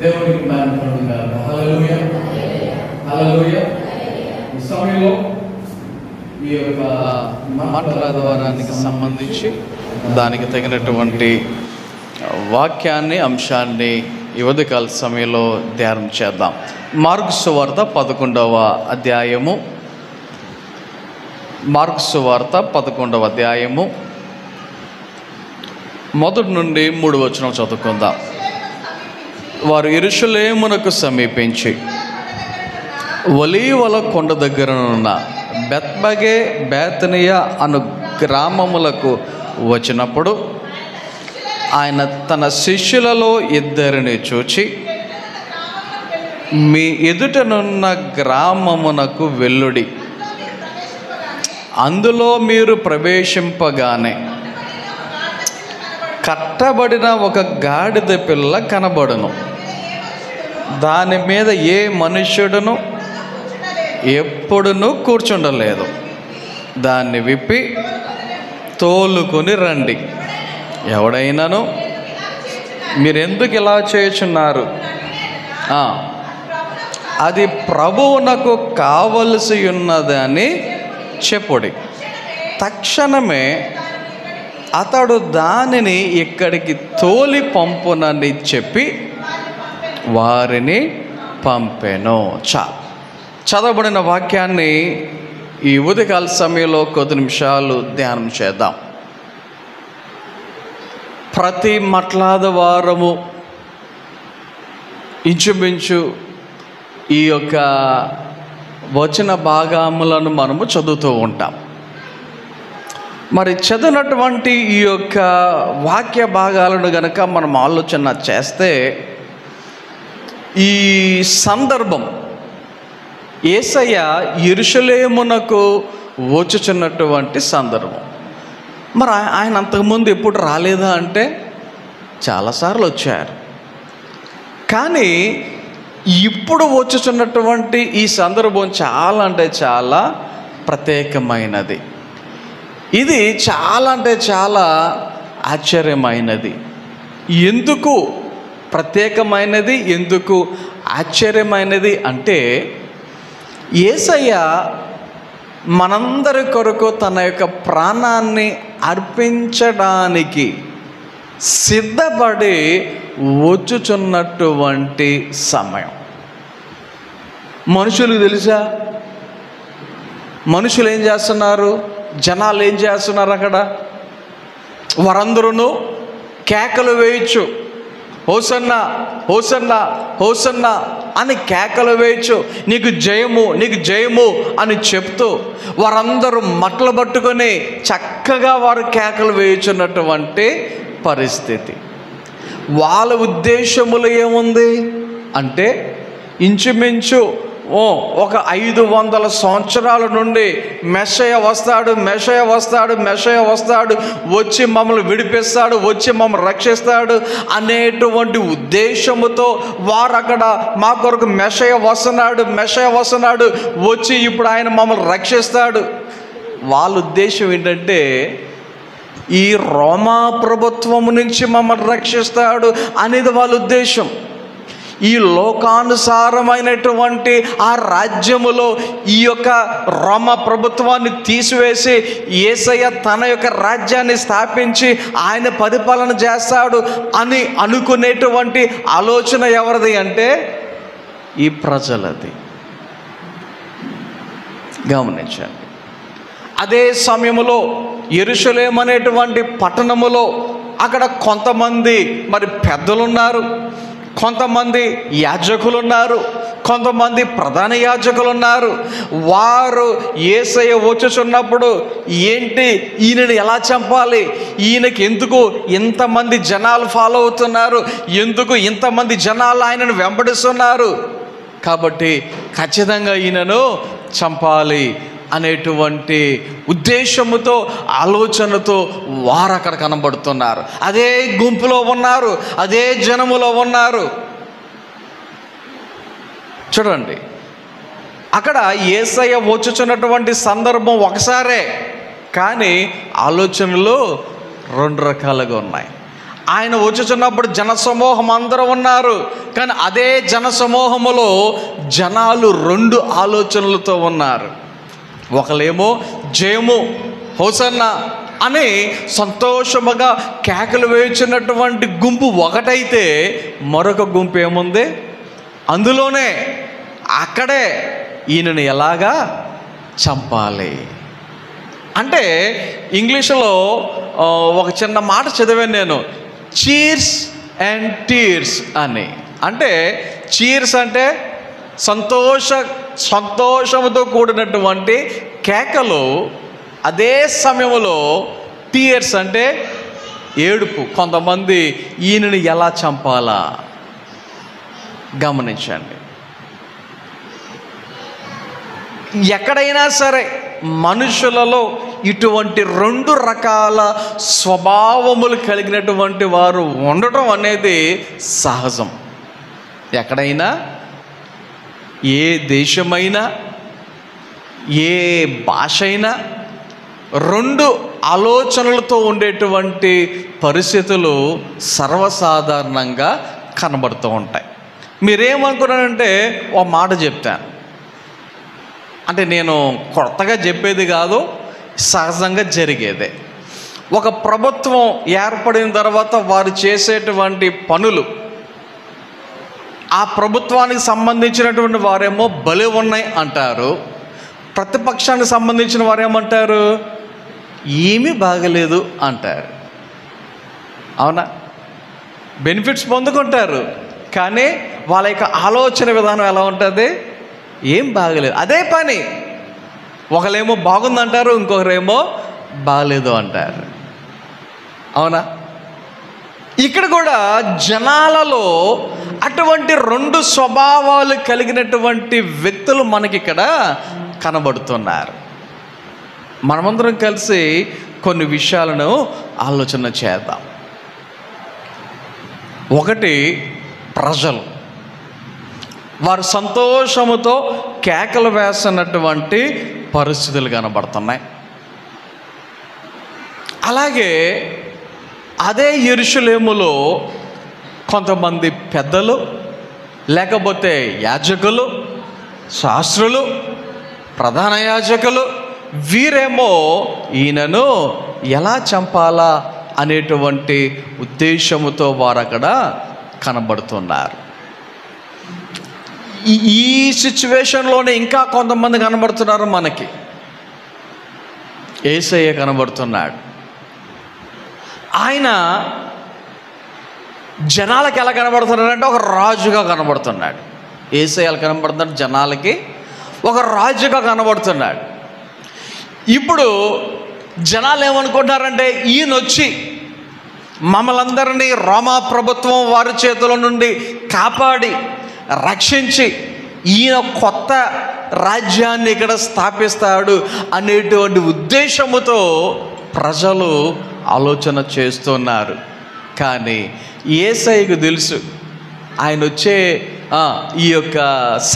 దేవునికి మహిమ కలుగుగాక. హల్లెలూయా, హల్లెలూయా. ఈ సమయంలో ఈ యొక్క మాటల ద్వారానికి సంబంధించి దానికి తగినటువంటి వాక్యాన్ని, అంశాన్ని ఈ ఉదయకాల సమయంలో ధ్యానం చేద్దాం. మార్కు సువార్త 11వ అధ్యాయము, మార్కు సువార్త 11వ అధ్యాయము 1 నుండి 3 వచనం చదువుకుందాం. వారు యెరూషలేమునకు సమీపించి ఒలీవల కొండ దగ్గరనున్న బెత్ఫగే, బేతనియ అను గ్రామములకు వచ్చినప్పుడు ఆయన తన శిష్యులలో 2 చూచి, మీ ఎదుటనున్న గ్రామమునకు వెళ్ళుడి, అందులో మీరు ప్రవేశింపగానే కట్టబడిన ఒక గాడిద పిల్ల కనబడును, దాని మీద ఏ మనుష్యుడును ఎప్పుడునూ కూర్చుండలేదు, దాన్ని విప్పి తోలుకొని రండి. ఎవడైనాను మీరెందుకు ఇలా చేయుచున్నారు, అది ప్రభువునకు కావలసి ఉన్నదని చెప్పుడి. తక్షణమే అతడు దానిని ఇక్కడికి తోలి పంపునని చెప్పి వారిని పంపెను. చదవబడిన వాక్యాన్ని ఈ ఉదయకాల సమయంలో కొద్ది నిమిషాలు ధ్యానం చేద్దాం. ప్రతి మట్లాద వారము ఇంచుమించు ఈ యొక్క వచన భాగములను మనము చదువుతూ ఉంటాం. మరి చదివినటువంటి ఈ యొక్క వాక్య భాగాలను గనక మనం ఆలోచన చేస్తే, ఈ సందర్భం యేసయ్య యెరూషలేమునకు వచ్చుచున్నటువంటి సందర్భం. మరి ఆయన అంతకుముందు ఎప్పుడు రాలేదా అంటే చాలాసార్లు వచ్చారు. కానీ ఇప్పుడు వచ్చుచున్నటువంటి ఈ సందర్భం చాలా అంటే చాలా ప్రత్యేకమైనది. ఇది చాలా అంటే చాలా ఆశ్చర్యమైనది. ఎందుకు ప్రత్యేకమైనది, ఎందుకు ఆశ్చర్యమైనది అంటే, యేసయ్య మనందరి కొరకు తన యొక్క ప్రాణాన్ని అర్పించడానికి సిద్ధపడి వచ్చుచున్నటువంటి సమయం. మనుషులు తెలుసా, మనుషులు ఏం చేస్తున్నారు, జనాలు ఏం చేస్తున్నారు, అక్కడ వారందరూ కేకలు వేయచ్చు, హోసన్నా హోసన్నా హోసన్నా అని కేకలు వేయచ్చు, నీకు జయము నీకు జయము అని చెప్తూ వారందరూ మట్టలు పట్టుకొని చక్కగా వారు కేకలు వేయుచున్నటువంటి పరిస్థితి. వాళ్ళ ఉద్దేశములు ఏముంది అంటే, ఇంచుమించు ఒక 500 సంవత్సరాల నుండి మెస్సయ్య వస్తాడు, మెస్సయ్య వస్తాడు, మెస్సయ్య వస్తాడు, వచ్చి మమ్మల్ని విడిపిస్తాడు, వచ్చి మమ్మల్ని రక్షిస్తాడు అనేటువంటి ఉద్దేశముతో వారు అక్కడ మా కొరకు మెస్సయ్య వస్తున్నాడు, మెస్సయ్య వస్తున్నాడు, వచ్చి ఇప్పుడు ఆయన మమ్మల్ని రక్షిస్తాడు. వాళ్ళ ఉద్దేశం ఏంటంటే, ఈ రోమా ప్రభుత్వం నుంచి మమ్మల్ని రక్షిస్తాడు అనేది వాళ్ళ ఉద్దేశం. ఈ లోకానుసారమైనటువంటి ఆ రాజ్యములో ఈ యొక్క రోమ ప్రభుత్వాన్ని తీసివేసి యేసయ్య తన యొక్క రాజ్యాన్ని స్థాపించి ఆయన పరిపాలన చేస్తాడు అని అనుకునేటువంటి ఆలోచన ఎవరిది అంటే ఈ ప్రజలది. గమనించండి. అదే సమయంలో యెరూషలేము అనేటువంటి పట్టణములో అక్కడ కొంతమంది మరి పెద్దలున్నారు, కొంతమంది యాజకులు ఉన్నారు, కొంతమంది ప్రధాన యాజకులు ఉన్నారు. వారు యేసయ్య వచ్చుచున్నప్పుడు ఏంటి, ఈయనని ఎలా చంపాలి, ఈయనకి ఎందుకు ఇంతమంది జనాలు ఫాలో అవుతున్నారు, ఎందుకు ఇంతమంది జనాలు ఆయనను వెంబడిస్తున్నారు, కాబట్టి ఖచ్చితంగా ఈయనను చంపాలి అనేటువంటి ఉద్దేశముతో, ఆలోచనతో వారు అక్కడ కనబడుతున్నారు. అదే గుంపులో ఉన్నారు, అదే జనములో ఉన్నారు. చూడండి, అక్కడ యేసయ్య వచ్చుచున్నటువంటి సందర్భం ఒకసారే, కానీ ఆలోచనలు 2 రకాలుగా ఉన్నాయి. ఆయన వచ్చుచున్నప్పుడు జనసమూహం అందరూ ఉన్నారు. కానీ అదే జనసమూహములో జనాలు 2 ఆలోచనలతో ఉన్నారు. ఒకలేమో జయము, హోసన్నా అని సంతోషముగా కేకలు వేయుచున్నటువంటి గుంపు ఒకటైతే, మరొక గుంపు ఏముంది అందులోనే, అక్కడే ఈయనను ఎలాగా చంపాలి అంటే, ఇంగ్లీషులో ఒక చిన్న మాట చదివాను నేను, చీర్స్ అండ్ టీర్స్ అని. అంటే చీర్స్ అంటే సంతోషముతో కూడినటువంటి కేకలు, అదే సమయంలో టీయర్స్ అంటే ఏడుపు. కొంతమంది ఈయనని ఎలా చంపాలా గమనించండి. ఎక్కడైనా సరే మనుషులలో ఇటువంటి 2 రకాల స్వభావములు కలిగినటువంటి వారు ఉండటం అనేది సహజం. ఎక్కడైనా, ఏ దేశమైనా, ఏ భాష అయినా 2 ఆలోచనలతో ఉండేటువంటి పరిస్థితులు సర్వసాధారణంగా కనబడుతూ ఉంటాయి. మీరేమనుకున్నారంటే ఒక మాట చెప్తాను, అంటే నేను కొత్తగా చెప్పేది కాదు, సహజంగా జరిగేదే. ఒక ప్రభుత్వం ఏర్పడిన తర్వాత వారు చేసేటువంటి పనులు, ఆ ప్రభుత్వానికి సంబంధించినటువంటి వారేమో భలే ఉన్నాయి అంటారు, ప్రతిపక్షానికి సంబంధించిన వారేమంటారు ఏమీ బాగలేదు అంటారు. అవునా? బెనిఫిట్స్ పొందుకుంటారు, కానీ వాళ్ళ యొక్క ఆలోచన విధానం ఎలా ఉంటుంది, ఏం బాగలేదు. అదే పని, ఒకరేమో బాగుందంటారు, ఇంకొకరేమో బాగలేదు అంటారు. అవునా? ఇక్కడ కూడా జనాలలో అటువంటి 2 స్వభావాలు కలిగినటువంటి వ్యక్తులు మనకిక్కడ కనబడుతున్నారు. మనమందరం కలిసి కొన్ని విషయాలను ఆలోచన చేద్దాం. ఒకటి, ప్రజలు వారు సంతోషముతో కేకలు వేస్తున్నటువంటి పరిస్థితులు కనబడుతున్నాయి. అలాగే అదే యెరూషలేములో కొంతమంది పెద్దలు, లేకపోతే యాజకులు, శాస్త్రులు, ప్రధాన యాజకులు, వీరేమో ఈయనను ఎలా చంపాలా అనేటువంటి ఉద్దేశముతో వారు అక్కడ కనబడుతున్నారు. ఈ సిచ్యువేషన్లోనే ఇంకా కొంతమంది కనబడుతున్నారు మనకి. యేసయ్య కనబడుతున్నాడు. ఆయన జనాలకి ఎలా కనబడుతున్నాడంటే ఒక రాజుగా కనబడుతున్నాడు. యేసయ్య ఎలా కనబడుతున్నాడు? జనాలకి ఒక రాజుగా కనబడుతున్నాడు. ఇప్పుడు జనాలు ఏమనుకుంటున్నారంటే, ఈయన వచ్చి మమ్మల్ందరినీ రోమా ప్రభుత్వం వారి చేతుల నుండి కాపాడి రక్షించి ఈయన కొత్త రాజ్యాన్ని ఇక్కడ స్థాపిస్తాడు అనేటువంటి ఉద్దేశముతో ప్రజలు ఆలోచన చేస్తున్నారు. కానీ యేసయ్యకు తెలుసు ఆయన వచ్చే ఈ యొక్క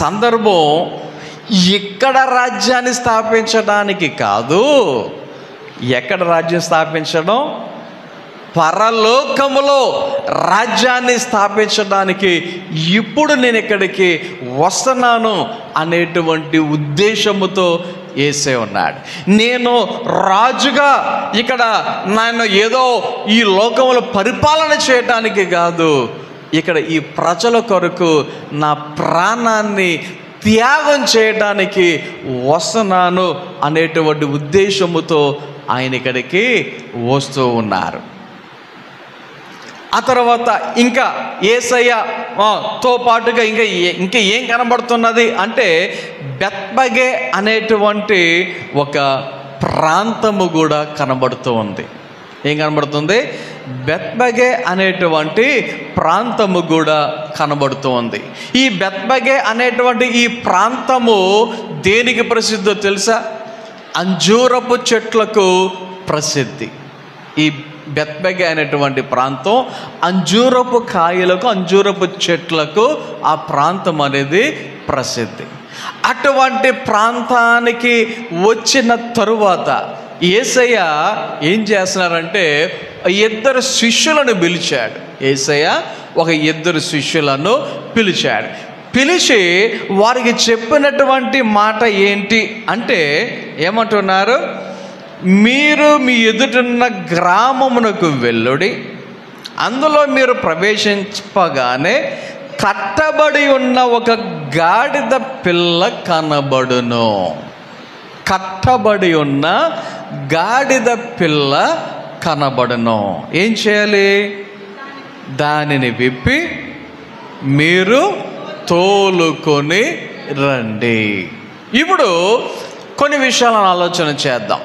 సందర్భం ఇక్కడ రాజ్యాన్ని స్థాపించడానికి కాదు. ఎక్కడ రాజ్యం స్థాపించడం? పరలోకములో రాజ్యాన్ని స్థాపించడానికి ఇప్పుడు నేను ఇక్కడికి వస్తున్నాను అనేటువంటి ఉద్దేశముతో యేసే ఉన్నాడు. నేను రాజుగా ఇక్కడ నన్ను ఏదో ఈ లోకములో పరిపాలన చేయటానికి కాదు, ఇక్కడ ఈ ప్రజల కొరకు నా ప్రాణాన్ని త్యాగం చేయడానికి వస్తున్నాను అనేటువంటి ఉద్దేశముతో ఆయన ఇక్కడికి వస్తూ ఉన్నారు. ఆ తర్వాత ఇంకా యేసయ్యతో పాటుగా ఇంకా ఏం కనబడుతున్నది అంటే, బెత్పగే అనేటువంటి ఒక ప్రాంతము కూడా కనబడుతూ ఉంది. ఏం కనబడుతుంది? బెత్పగే అనేటువంటి ప్రాంతము కూడా కనబడుతూ ఉంది. ఈ బెత్పగే అనేటువంటి ఈ ప్రాంతము దేనికి ప్రసిద్ధో తెలుసా? అంజూరపు చెట్లకు ప్రసిద్ధి. ఈ బెత్పగే అనేటువంటి ప్రాంతం అంజూరపు కాయలకు, అంజూరపు చెట్లకు ఆ ప్రాంతం అనేది ప్రసిద్ధి. అటువంటి ప్రాంతానికి వచ్చిన తరువాత యేసయ్య ఏం చేస్తున్నారంటే ఇద్దరు శిష్యులను పిలిచాడు. యేసయ్య ఒక ఇద్దరు శిష్యులను పిలిచాడు. పిలిచి వారికి చెప్పినటువంటి మాట ఏంటి అంటే ఏమంటున్నారు? మీరు మీ ఎదుటున్న గ్రామమునకు వెళ్ళుడి, అందులో మీరు ప్రవేశింపగానే కట్టబడి ఉన్న ఒక గాడిద పిల్ల కనబడును. కట్టబడి ఉన్న గాడిద పిల్ల కనబడును. ఏం చేయాలి? దానిని విప్పి మీరు తోలుకొని రండి. ఇప్పుడు కొన్ని విషయాలను ఆలోచన చేద్దాం.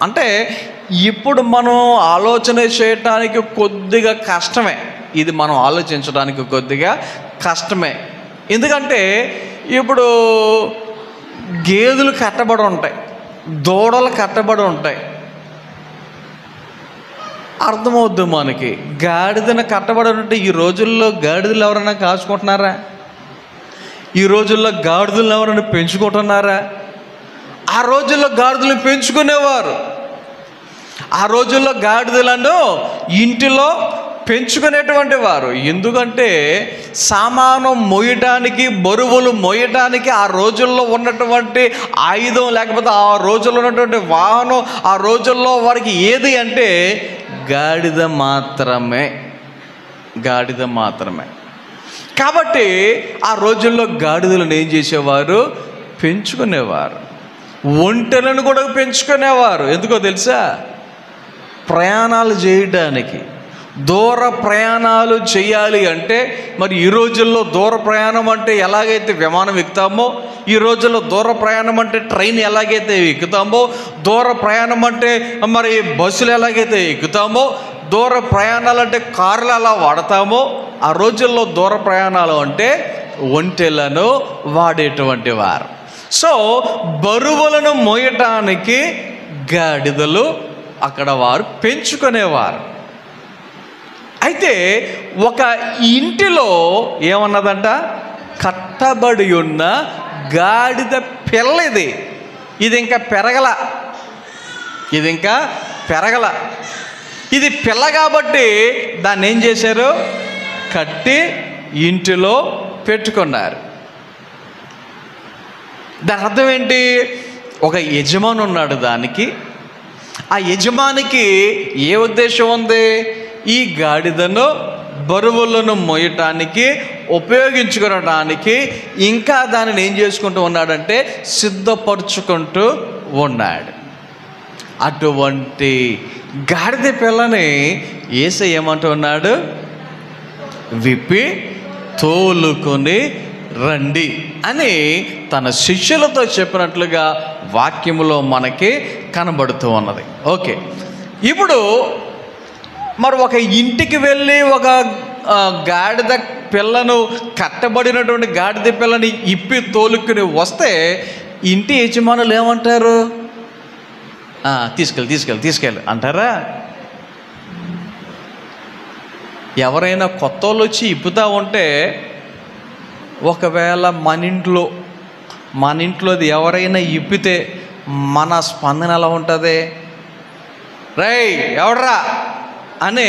అంటే ఇప్పుడు మనం ఆలోచన చేయటానికి కొద్దిగా కష్టమే. ఇది మనం ఆలోచించడానికి కొద్దిగా కష్టమే. ఎందుకంటే ఇప్పుడు గేదెలు కట్టబడి ఉంటాయి, దూడలు కట్టబడి ఉంటాయి. అర్థమవుద్దు మనకి. గాడిదను కట్టబడి ఉంటే ఈ రోజుల్లో గాడిదలు ఎవరైనా కాచుకుంటున్నారా? ఈ రోజుల్లో గాడిదలను ఎవరైనా పెంచుకుంటున్నారా? ఆ రోజుల్లో గాడిదలు పెంచుకునేవారు. ఆ రోజుల్లో గాడిదలను ఇంటిలో పెంచుకునేటువంటి వారు. ఎందుకంటే సామాను మోయటానికి, బరువులు మోయటానికి ఆ రోజుల్లో ఉన్నటువంటి ఆయుధం, లేకపోతే ఆ రోజుల్లో ఉన్నటువంటి వాహనం, ఆ రోజుల్లో వారికి ఏది అంటే గాడిద మాత్రమే. కాబట్టి ఆ రోజుల్లో గాడిదలను ఏం చేసేవారు? పెంచుకునేవారు. ఒంటెలను కూడా పెంచుకునేవారు. ఎందుకో తెలుసా? ప్రయాణాలు చేయడానికి. దూర ప్రయాణాలు చేయాలి అంటే మరి ఈ రోజుల్లో దూర ప్రయాణం అంటే ఎలాగైతే విమానం ఎక్కుతామో, ఈ రోజుల్లో దూర ప్రయాణం అంటే ట్రైన్ ఎలాగైతే ఎక్కుతామో, దూర ప్రయాణం అంటే మరి బస్సులు ఎలాగైతే ఎక్కుతామో, దూర ప్రయాణాలు అంటే కార్లు ఎలా వాడతామో, ఆ రోజుల్లో దూర ప్రయాణాలు అంటే ఒంటెలను వాడేటువంటి వారు. సో బరువులను మోయటానికి గాడిదలు అక్కడ వారు పెంచుకునేవారు. అయితే ఒక ఇంటిలో ఏమన్నదంట? కట్టబడి ఉన్న గాడిద పిల్ల. ఇది ఇంకా పెరగల. ఇది పిల్ల కాబట్టి దాన్ని ఏం చేశారు? కట్టి ఇంటిలో పెట్టుకున్నారు. దాని అర్థం ఏంటి? ఒక యజమాని ఉన్నాడు దానికి. ఆ యజమానికి ఏ ఉద్దేశం ఉంది? ఈ గాడిదను బరువులను మోయటానికి, ఉపయోగించుకోవడానికి ఇంకా దానిని ఏం చేసుకుంటూ ఉన్నాడంటే సిద్ధపరుచుకుంటూ ఉన్నాడు. అటువంటి గాడిద పిల్లని యేసయ్య ఏమంటూ ఉన్నాడు? విప్పి తోలుకొని రండి అని తన శిష్యులతో చెప్పినట్లుగా వాక్యములో మనకి కనబడుతూ ఉన్నది. ఓకే, ఇప్పుడు మరి ఒక ఇంటికి వెళ్ళి ఒక గాడిద పిల్లను, కట్టబడినటువంటి గాడిద పిల్లని ఇప్పి తోలుకుని వస్తే ఇంటి యజమానులు ఏమంటారు? తీసుకెళ్ళి అంటారా? ఎవరైనా కొత్త వాళ్ళు వచ్చి ఇప్పుతా ఉంటే, ఒకవేళ మన ఇంట్లోది ఎవరైనా ఇప్పితే మన స్పందన ఎలా ఉంటుంది? రేయ్ ఎవడ్రా అని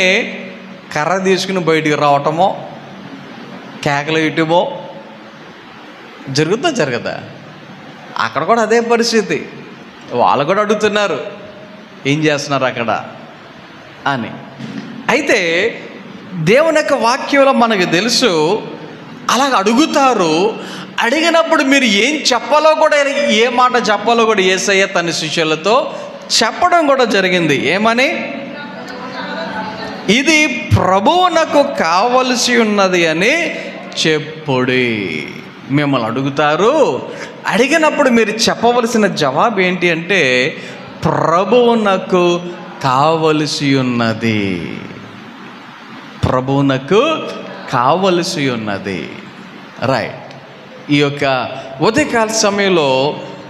కర్ర తీసుకుని బయటికి రావటమో, కేకలు వేయటమో జరగదా? అక్కడ కూడా అదే పరిస్థితి. వాళ్ళు కూడా అడుగుతున్నారు, ఏం చేస్తున్నారు అక్కడ అని. అయితే దేవుని యొక్క వాక్యంలో మనకు తెలుసు, అలాగ అడుగుతారు. అడిగినప్పుడు మీరు ఏం చెప్పాలో కూడా, ఏ మాట చెప్పాలో కూడా యేసయ్య తన శిష్యులతో చెప్పడం కూడా జరిగింది. ఏమని? ఇది ప్రభువునకు కావలసి ఉన్నది అని చెప్పుడి. మిమ్మల్ని అడుగుతారు, అడిగినప్పుడు మీరు చెప్పవలసిన జవాబు ఏంటి అంటే ప్రభువునకు కావలసి ఉన్నది. ప్రభువునకు కావలసి ఉన్నది. రైట్. ఈ యొక్క ఉదయకాల సమయంలో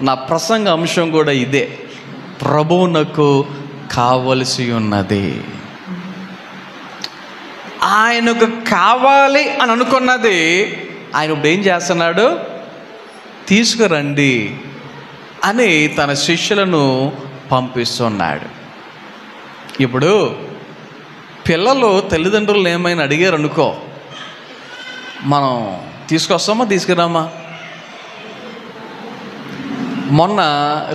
నా ప్రసంగ అంశం కూడా ఇదే, ప్రభువునకు కావలసి ఉన్నది. ఆయనకు కావాలి అని అనుకున్నది ఆయన ఇప్పుడు ఏం చేస్తున్నాడు? తీసుకురండి అని తన శిష్యులను పంపిస్తున్నాడు. ఇప్పుడు పిల్లలు తల్లిదండ్రులను ఏమైనా అడిగారు అనుకో, మనం తీసుకొస్తామా తీసుకురామా? మొన్న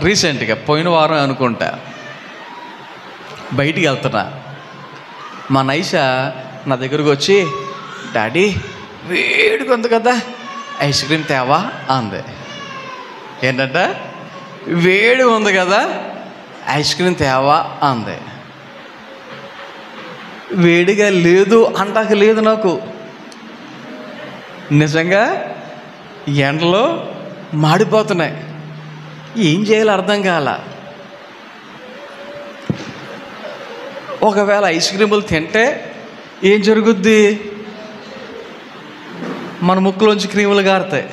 రీసెంట్గా పోయిన వారం అనుకుంటా బయటికి వెళ్తున్నా, మా నైష నా దగ్గరకు వచ్చి, డాడీ వేడిగా ఉంది కదా, ఐస్ క్రీమ్ తేవా అంది. ఏంటంట, వేడి ఉంది కదా ఐస్ క్రీమ్ తేవా అంది. వేడిగా లేదు అంటాక లేదు నాకు, నిజంగా ఎండలో మాడిపోతున్నాయి, ఏం చేయాలో అర్థం కాల. ఒకవేళ ఐస్ క్రీములు తింటే ఏం జరుగుద్ది? మన ముక్కులోంచి క్రీములు గారుతాయి.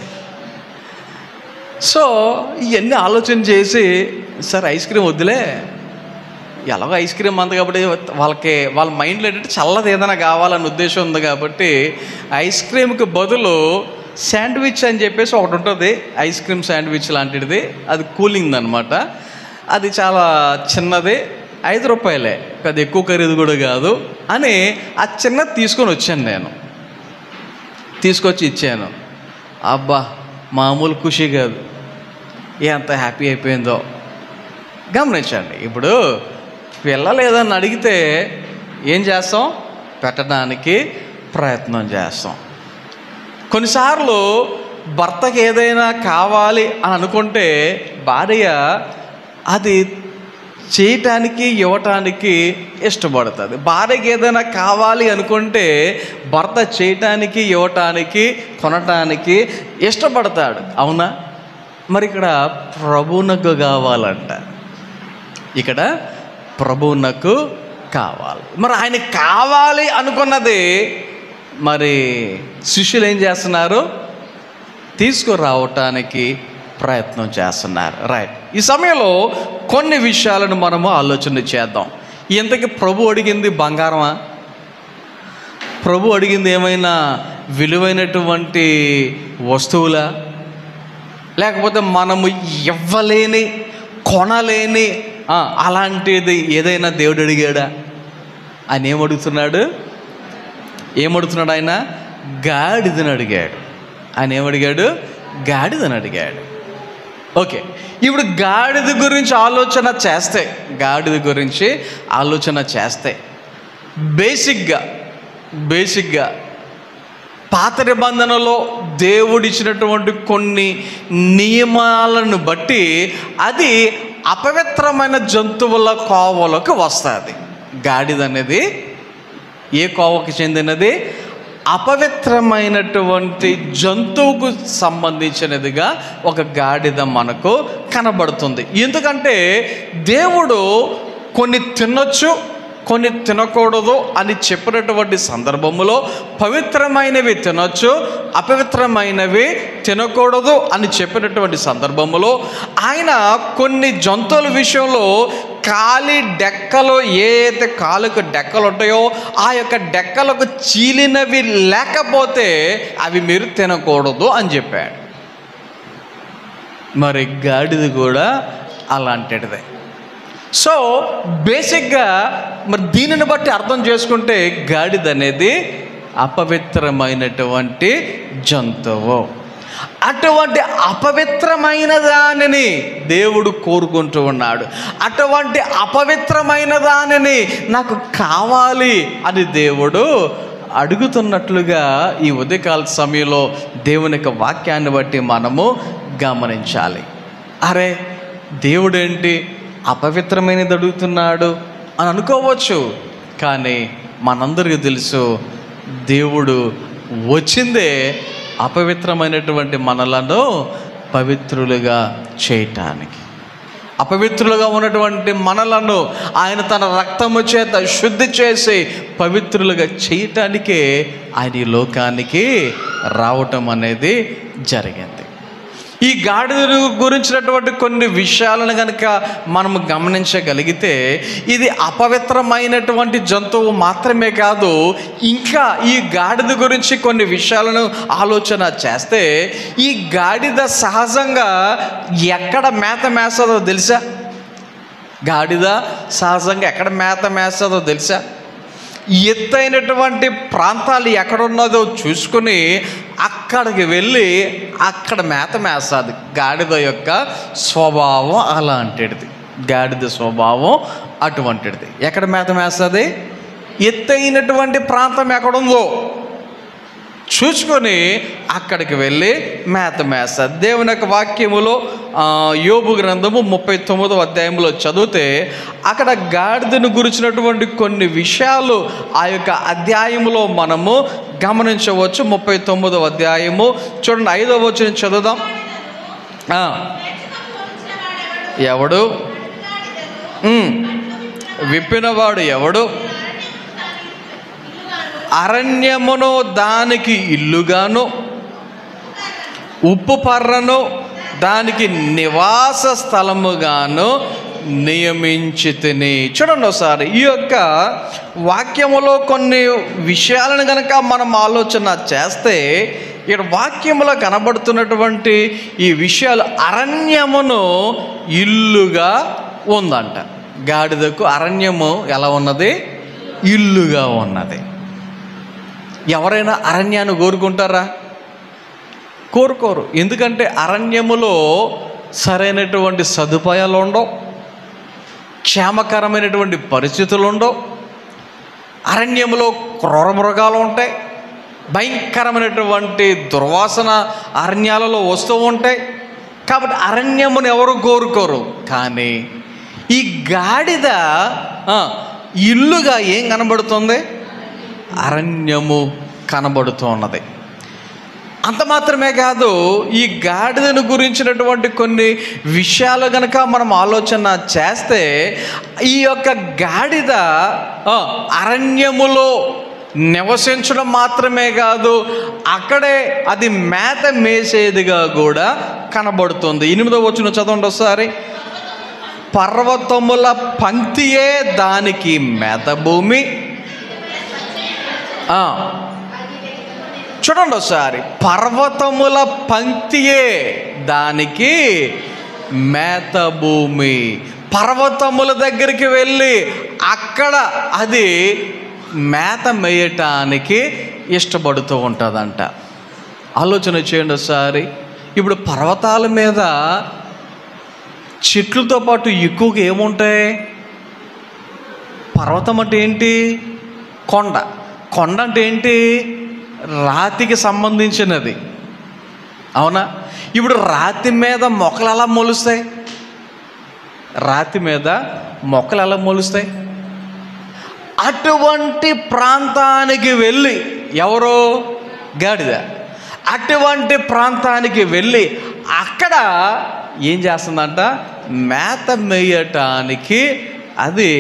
సో ఇవన్నీ ఆలోచన చేసి, సరే ఐస్ క్రీమ్ వద్దులే, ఎలాగో ఐస్ క్రీమ్ అంది కాబట్టి వాళ్ళ మైండ్లో ఏంటంటే చల్లది ఏదైనా కావాలనే ఉద్దేశం ఉంది కాబట్టి ఐస్ క్రీమ్కి బదులు శాండ్విచ్ అని చెప్పేసి ఒకటి ఉంటుంది, ఐస్ క్రీమ్ శాండ్విచ్ లాంటిది. అది కూలింగ్ అనమాట. అది చాలా చిన్నది, 5 రూపాయలే, పెద్ద ఎక్కువ ఖరీదు కూడా కాదు అని ఆ చిన్నది తీసుకొని వచ్చాను. నేను తీసుకొచ్చి ఇచ్చాను. అబ్బా మామూలు ఖుషి కాదు, ఎంత హ్యాపీ అయిపోయిందో గమనించండి. ఇప్పుడు పిల్లలు ఏదన్నా అడిగితే ఏం చేస్తాం? పెట్టడానికి ప్రయత్నం చేస్తాం. కొన్నిసార్లు భర్తకి ఏదైనా కావాలి అని అనుకుంటే భార్య అది చేయటానికి ఇవ్వటానికి ఇష్టపడుతుంది. భార్యకి ఏదైనా కావాలి అనుకుంటే భర్త చేయటానికి ఇవ్వటానికి కొనటానికి ఇష్టపడతాడు. అవునా? మరి ఇక్కడ ప్రభువునకు కావాలంట, ఇక్కడ ప్రభువునకు కావాలి. మరి ఆయన కావాలి అనుకున్నది మరి శిష్యులు ఏం చేస్తున్నారు? తీసుకురావటానికి ప్రయత్నం చేస్తున్నారు. రైట్. ఈ సమయంలో కొన్ని విషయాలను మనము ఆలోచన చేద్దాం. ఇంతకీ ప్రభు అడిగింది బంగారమా? ప్రభు అడిగింది ఏమైనా విలువైనటువంటి వస్తువులా? లేకపోతే మనము ఇవ్వలేని కొనలేని అలాంటిది ఏదైనా దేవుడు అడిగాడా? ఆయన ఏమడుగుతున్నాడు? ఆయన గాడిదని అడిగాడు. ఆయన ఏమడిగాడు? గాడిదని అడిగాడు. ఓకే, ఇప్పుడు గాడిద గురించి ఆలోచన చేస్తే బేసిక్గా పాత నిబంధనలో దేవుడిచ్చినటువంటి కొన్ని నియమాలను బట్టి అది అపవిత్రమైన జంతువుల కోవలకు వస్తుంది. గాడిద అనేది ఏ కోవకి చెందినది? అపవిత్రమైనటువంటి జంతువుకు సంబంధించినదిగా ఒక గాడిద మనకు కనబడుతుంది. ఎందుకంటే దేవుడు కొన్ని తినొచ్చు, కొన్ని తినకూడదు అని చెప్పినటువంటి సందర్భంలో పవిత్రమైనవి తినొచ్చు, అపవిత్రమైనవి తినకూడదు అని చెప్పినటువంటి సందర్భంలో ఆయన కొన్ని జంతువుల విషయంలో కాలి డెక్కలు, ఏ అయితే కాలుకు డెక్కలు ఉంటాయో ఆ యొక్క డెక్కలకు చీలినవి లేకపోతే అవి మీరు తినకూడదు అని చెప్పాడు. మరి గాడిద కూడా అలాంటిదే. సో బేసిక్గా మరి దీనిని బట్టి అర్థం చేసుకుంటే గాడిద అనేది అపవిత్రమైనటువంటి జంతువు. అటువంటి అపవిత్రమైన దానిని దేవుడు కోరుకుంటూ ఉన్నాడు. అటువంటి అపవిత్రమైన దానిని నాకు కావాలి అని దేవుడు అడుగుతున్నట్లుగా ఈ ఉదయకాల సమయంలో దేవుని యొక్క వాక్యాన్ని బట్టి మనము గమనించాలి. అరే దేవుడేంటి అపవిత్రమైనది అడుగుతున్నాడు అని అనుకోవచ్చు, కానీ మనందరికీ తెలుసు దేవుడు వచ్చిందే అపవిత్రమైనటువంటి మనలను పవిత్రులుగా చేయటానికి. అపవిత్రులుగా ఉన్నటువంటి మనలను ఆయన తన రక్తము చేత శుద్ధి చేసి పవిత్రులుగా చేయటానికే ఆయన ఈ లోకానికి రావటం అనేది జరిగింది. ఈ గాడిద గురించినటువంటి కొన్ని విషయాలను కనుక మనము గమనించగలిగితే ఇది అపవిత్రమైనటువంటి జంతువు మాత్రమే కాదు, ఇంకా ఈ గాడిద గురించి కొన్ని విషయాలను ఆలోచన చేస్తే ఈ గాడిద సహజంగా ఎక్కడ మేత మేస్తుందో తెలుసా? గాడిద సహజంగా ఎక్కడ మేత మేస్తుందో తెలుసా? ఎత్తైనటువంటి ప్రాంతాలు ఎక్కడున్నదో చూసుకుని అక్కడికి వెళ్ళి అక్కడ మేత మేస్తుంది. గాడిద యొక్క స్వభావం అలాంటిది. గాడిద స్వభావం అటువంటిది. ఎక్కడ మేత మేస్తుంది? ఎత్తైనటువంటి ప్రాంతం ఎక్కడుందో చూసుకొని అక్కడికి వెళ్ళి మేత మేస్తుంది. దేవుని యొక్క వాక్యములో యోబు గ్రంథము 39వ అధ్యాయంలో చదివితే అక్కడ గాడిదను గురించినటువంటి కొన్ని విషయాలు ఆ యొక్క అధ్యాయములో మనము గమనించవచ్చు. 39వ అధ్యాయము చూడండి, 5వ వచనం చదువుదాం. ఎవడు విప్పినవాడు ఎవడు? అరణ్యమును దానికి ఇల్లుగాను, ఉప్పు పర్రను దానికి నివాస స్థలముగాను నియమించితిని. చూడండి ఒకసారి ఈ యొక్క వాక్యములో కొన్ని విషయాలను కనుక మనం ఆలోచన చేస్తే ఇక్కడ వాక్యములో కనబడుతున్నటువంటి ఈ విషయాలు అరణ్యమును ఇల్లుగా ఉందంట. గాడిదకు అరణ్యము ఎలా ఉన్నది? ఇల్లుగా ఉన్నది. ఎవరైనా అరణ్యాన్ని కోరుకుంటారా? కోరుకోరు. ఎందుకంటే అరణ్యములో సరైనటువంటి సదుపాయాలు ఉండవు, క్షేమకరమైనటువంటి పరిస్థితులు ఉండవు. అరణ్యములో క్రూర మృగాలు ఉంటాయి, భయంకరమైనటువంటి దుర్వాసన అరణ్యాలలో వస్తూ ఉంటాయి. కాబట్టి అరణ్యమును ఎవరు కోరుకోరు. కానీ ఈ గాడిద ఇల్లుగా ఏం కనబడుతుంది? అరణ్యము కనబడుతూ ఉన్నది. అంత మాత్రమే కాదు, ఈ గాడిదను గురించినటువంటి కొన్ని విషయాలు కనుక మనం ఆలోచన చేస్తే ఈ యొక్క గాడిద అరణ్యములో నివసించడం మాత్రమే కాదు, అక్కడే అది మేత మేసేదిగా కూడా కనబడుతుంది. 8వ వచనం చదవండి ఒకసారి. పర్వతముల పంక్తియే దానికి మేత భూమి. చూడండి ఒకసారి, పర్వతముల పంక్తియే దానికి మేత భూమి. పర్వతముల దగ్గరికి వెళ్ళి అక్కడ అది మేత మేయటానికి ఇష్టపడుతూ ఉంటుందంట. ఆలోచన చేయండి ఒకసారి. ఇప్పుడు పర్వతాల మీద చెట్లతో పాటు ఎక్కువగా ఏముంటాయి? పర్వతం అంటే ఏంటి? కొండ. కొండ అంటే ఏంటి? రాతికి సంబంధించినది, అవునా? ఇప్పుడు రాతి మీద మొక్కలు ఎలా మొలుస్తాయి? రాతి మీద మొక్కలు ఎలా మొలుస్తాయి? అటువంటి ప్రాంతానికి వెళ్ళి ఎవరో గాడిద అటువంటి ప్రాంతానికి వెళ్ళి అక్కడ ఏం చేస్తుందంట? మేత మేయటానికి అది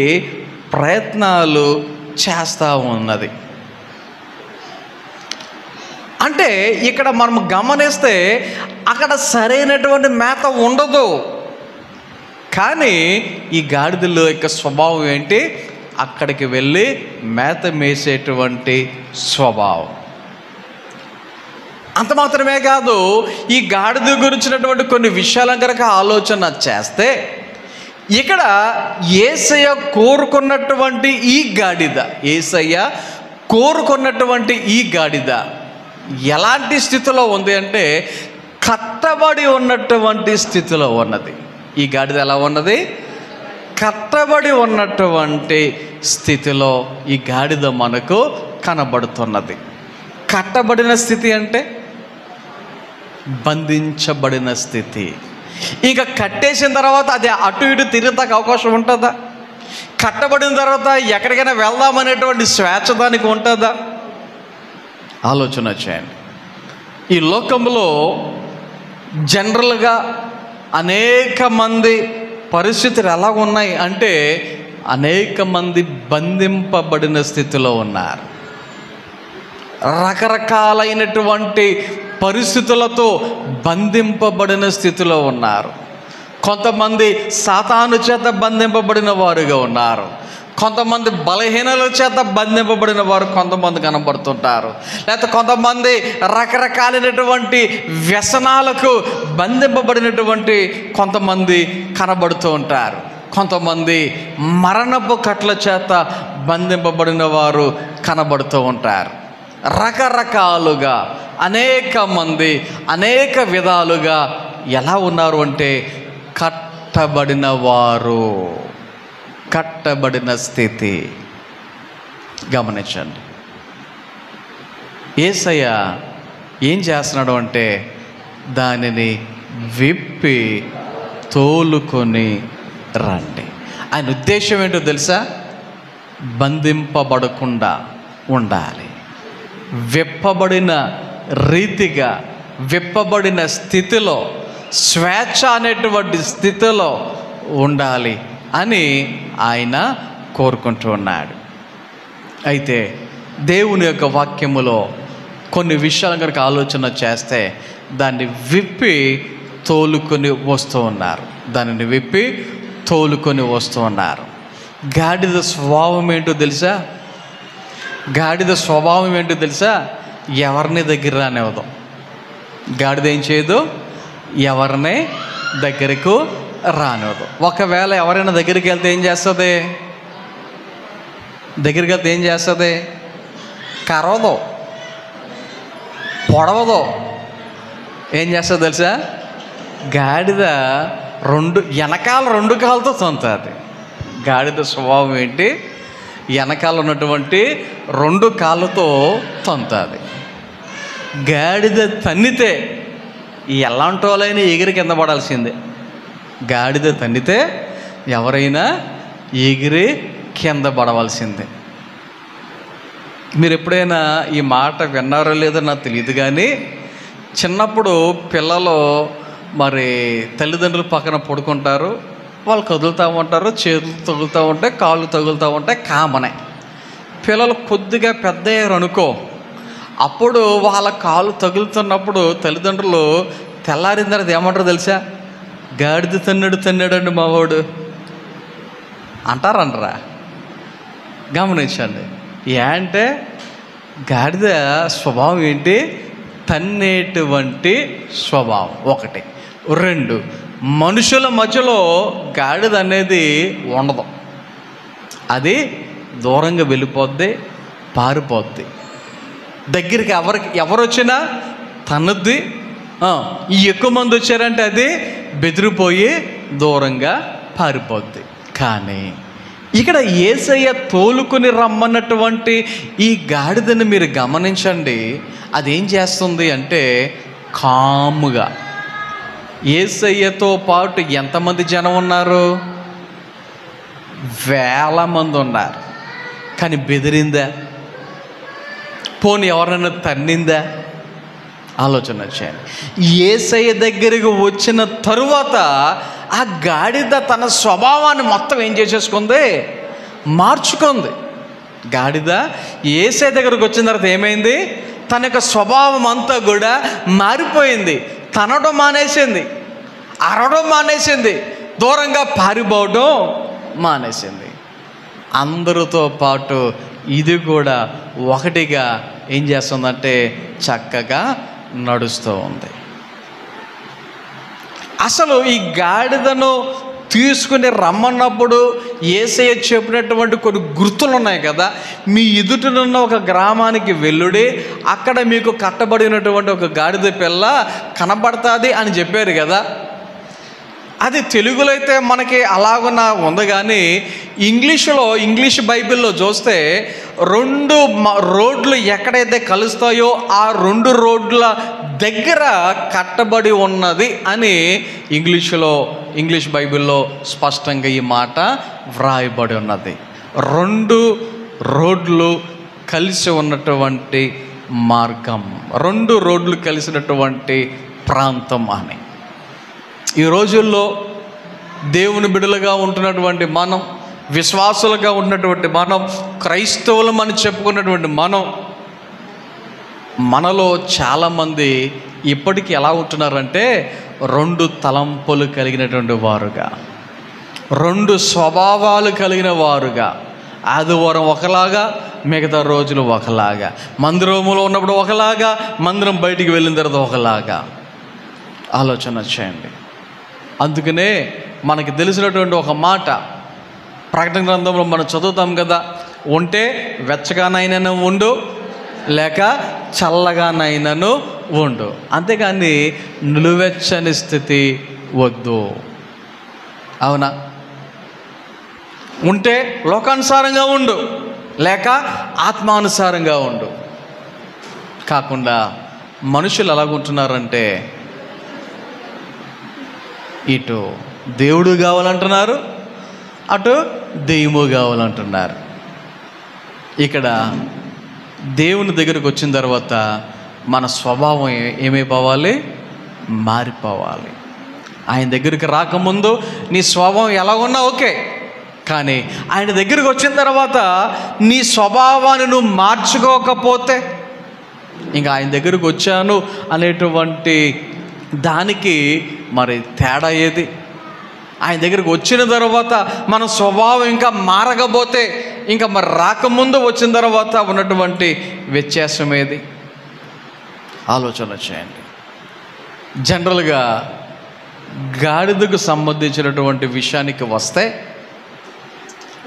ప్రయత్నాలు చేస్తూ ఉన్నది. అంటే ఇక్కడ మనం గమనిస్తే అక్కడ సరైనటువంటి మేత ఉండదు. కానీ ఈ గాడిదల యొక్క స్వభావం ఏంటి? అక్కడికి వెళ్ళి మేత మేసేటువంటి స్వభావం. అంత మాత్రమే కాదు, ఈ గాడిద గురించినటువంటి కొన్ని విషయాలను కనుక ఆలోచన చేస్తే ఇక్కడ యేసయ్య కోరుకున్నటువంటి ఈ గాడిద, యేసయ్య కోరుకున్నటువంటి ఈ గాడిద ఎలాంటి స్థితిలో ఉంది అంటే కట్టబడి ఉన్నటువంటి స్థితిలో ఉన్నది. ఈ గాడిద ఎలా ఉన్నది? కట్టబడి ఉన్నటువంటి స్థితిలో ఈ గాడిద మనకు కనబడుతున్నది. కట్టబడిన స్థితి అంటే బంధించబడిన స్థితి. ఇంకా కట్టేసిన తర్వాత అది అటు ఇటు తిరగడానికి అవకాశం ఉంటుందా? కట్టబడిన తర్వాత ఎక్కడికైనా వెళ్దామనేటువంటి స్వేచ్ఛ దానికి ఉంటుందా? ఆలోచన చేయండి. ఈ లోకంలో జనరల్గా అనేక మంది పరిస్థితులు ఎలా ఉన్నాయి అంటే అనేక మంది బంధింపబడిన స్థితిలో ఉన్నారు. రకరకాలైనటువంటి పరిస్థితులతో బంధింపబడిన స్థితిలో ఉన్నారు. కొంతమంది సాతాను చేత బంధింపబడిన వారుగా ఉన్నారు. కొంతమంది బలహీనల చేత బంధింపబడిన వారు కొంతమంది కనబడుతుంటారు. లేకపోతే కొంతమంది రకరకాలైనటువంటి వ్యసనాలకు బంధింపబడినటువంటి కొంతమంది కనబడుతూ ఉంటారు. కొంతమంది మరణపు కట్ల చేత బంధింపబడిన వారు కనబడుతూ ఉంటారు. రకరకాలుగా అనేక మంది అనేక విధాలుగా ఎలా ఉన్నారు అంటే కట్టబడిన వారు, కట్టబడిన స్థితి. గమనించండి, యేసయ్య ఏం చేస్తున్నాడు అంటే దానిని విప్పి తోలుకొని రండి. ఆయన ఉద్దేశం ఏంటో తెలుసా? బంధింపబడకుండా ఉండాలి, విప్పబడిన రీతిగా, విప్పబడిన స్థితిలో, స్వేచ్ఛ అనేటువంటి స్థితిలో ఉండాలి అని ఆయన కోరుకుంటూ ఉన్నాడు. అయితే దేవుని యొక్క వాక్యములో కొన్ని విషయాలు కనుక ఆలోచన చేస్తే దాన్ని విప్పి తోలుకొని వస్తూ ఉన్నారు, దానిని విప్పి తోలుకొని వస్తూ ఉన్నారు. గాడిద స్వభావం ఏంటో తెలుసా? గాడిద స్వభావం ఏంటో తెలుసా? ఎవరిని దగ్గర రానివ్వదు. గాడిద ఏం చేయదు? ఎవరిని దగ్గరకు రానివ్వదు. ఒకవేళ ఎవరైనా దగ్గరికి వెళ్తే ఏం చేస్తుంది? దగ్గరికి వెళ్తే ఏం చేస్తుంది? కరవదు, పొడవదు. ఏం చేస్తుంది తెలుసా? గాడిద వెనకాల రెండు కాళ్ళతో తొంతుంది. గాడిద స్వభావం ఏంటి? వెనకాల ఉన్నటువంటి రెండు కాళ్ళతో తొంతుంది. గాడిద తన్నితే ఎలాంటి వాళ్ళైనా ఎగిరి కింద పడాల్సిందే. గాడిద తన్నితే ఎవరైనా ఎగిరి కింద పడవలసిందే. మీరు ఎప్పుడైనా ఈ మాట విన్నారో లేదో నాకు తెలియదు, కానీ చిన్నప్పుడు పిల్లలు మరి తల్లిదండ్రులు పక్కన పడుకుంటారు, వాళ్ళు కదులుతూ ఉంటారు, చేతులు తగులుతూ ఉంటాయి, కాళ్ళు తగులుతూ ఉంటాయి, కామనే. పిల్లలు కొద్దిగా పెద్ద అయ్యారు అనుకో, అప్పుడు వాళ్ళ కాళ్ళు తగులుతున్నప్పుడు తల్లిదండ్రులు తెల్లారిన తర్వాత ఏమంటారు తెలుసా? గాడిద తన్నాడండి మావాడు అంటారంటరా. గమనించండి, అంటే గాడిద స్వభావం ఏంటి? తన్నేటువంటి స్వభావం ఒకటి. రెండు, మనుషుల మధ్యలో గాడిద అనేది ఉండదు. అది దూరంగా వెళ్ళిపోద్ది, పారిపోద్ది. దగ్గరికి ఎవరు వచ్చినా తన్నుద్ది. ఎక్కువ మంది వచ్చారంటే అది బెదిరిపోయి దూరంగా పారిపోద్ది. కానీ ఇక్కడ యేసయ్య తోలుకొని రమ్మన్నటువంటి ఈ గాడిదని మీరు గమనించండి. అదేం చేస్తుంది అంటే కాముగా. యేసయ్యతో పాటు ఎంతమంది జనం ఉన్నారు? వేల మంది ఉన్నారు. కానీ బెదిరిందా? పోనీ ఎవరైనా తన్నిందా? ఆలోచన వచ్చాను. యేసయ్య దగ్గరికి వచ్చిన తరువాత ఆ గాడిద తన స్వభావాన్ని మొత్తం ఏం చేసేసుకుంది? మార్చుకుంది. గాడిద యేసయ్య దగ్గరకు వచ్చిన తర్వాత ఏమైంది? తన యొక్క స్వభావం అంతా కూడా మారిపోయింది. తనడం మానేసింది, అరవడం మానేసింది, దూరంగా పారిపోవడం మానేసింది. అందరితో పాటు ఇది కూడా ఒకటిగా ఏం చేస్తుందంటే చక్కగా నడుస్తూ ఉంది. అసలు ఈ గాడిదను తీసుకుని రమ్మన్నప్పుడు యేసయ్య చెప్పినటువంటి కొన్ని గుర్తులు ఉన్నాయి కదా. మీ ఎదుటనున్న ఒక గ్రామానికి వెళ్ళుడి, అక్కడ మీకు కట్టబడినటువంటి ఒక గాడిద పిల్ల కనబడుతుంది అని చెప్పారు కదా. అది తెలుగులో అయితే మనకి అలాగున్న ఉంది, కానీ ఇంగ్లీష్ బైబిల్లో చూస్తే రెండు రోడ్లు ఎక్కడైతే కలుస్తాయో ఆ రెండు రోడ్ల దగ్గర కట్టబడి ఉన్నది అని ఇంగ్లీష్ బైబిల్లో స్పష్టంగా ఈ మాట వ్రాయబడి ఉన్నది. రెండు రోడ్లు కలిసి ఉన్నటువంటి మార్గం, రెండు రోడ్లు కలిసినటువంటి ప్రాంతం అని. ఈ రోజుల్లో దేవుని బిడ్డలుగా ఉంటున్నటువంటి మనం, విశ్వాసులుగా ఉన్నటువంటి మనం, క్రైస్తవులం అని చెప్పుకున్నటువంటి మనలో చాలామంది ఇప్పటికీ ఎలా ఉంటున్నారంటే రెండు తలంపులు కలిగినటువంటి వారుగా, రెండు స్వభావాలు కలిగిన వారుగా. ఆదివారం ఒకలాగా, మిగతా రోజులు ఒకలాగా, మందిరంలో ఉన్నప్పుడు ఒకలాగా, మందిరం బయటికి వెళ్ళిన తర్వాత ఒకలాగా. ఆలోచన చేయండి. అందుకనే మనకి తెలిసినటువంటి ఒక మాట ప్రకటన గ్రంథంలో మనం చదువుతాం కదా, ఉంటే వెచ్చగానైనను ఉండు, లేక చల్లగానైనను ఉండు, అంతేకాని నిలువెచ్చని స్థితి వద్దు. అవునా? ఉంటే లోకానుసారంగా ఉండు, లేక ఆత్మానుసారంగా ఉండు. కాకుండా మనుషులు ఎలాగుంటున్నారంటే ఇటు దేవుడు కావాలంటున్నారు, అటు దెయ్యము కావాలంటున్నారు. ఇక్కడ దేవుని దగ్గరికి వచ్చిన తర్వాత మన స్వభావం ఏమైపోవాలి? మారిపోవాలి. ఆయన దగ్గరికి రాకముందు నీ స్వభావం ఎలా ఉన్నా ఓకే, కానీ ఆయన దగ్గరికి వచ్చిన తర్వాత నీ స్వభావాన్ని నువ్వు మార్చుకోకపోతే, ఇంకా ఆయన దగ్గరికి వచ్చాను అనేటువంటి దానికి మరి తేడా ఏది? ఆయన దగ్గరికి వచ్చిన తర్వాత మన స్వభావం ఇంకా మారకపోతే, ఇంకా మరి రాకముందు వచ్చిన తర్వాత ఉన్నటువంటి వ్యత్యాసం ఏది? ఆలోచన చేయండి. జనరల్గా గాడిదకు సంబంధించినటువంటి విషయానికి వస్తే,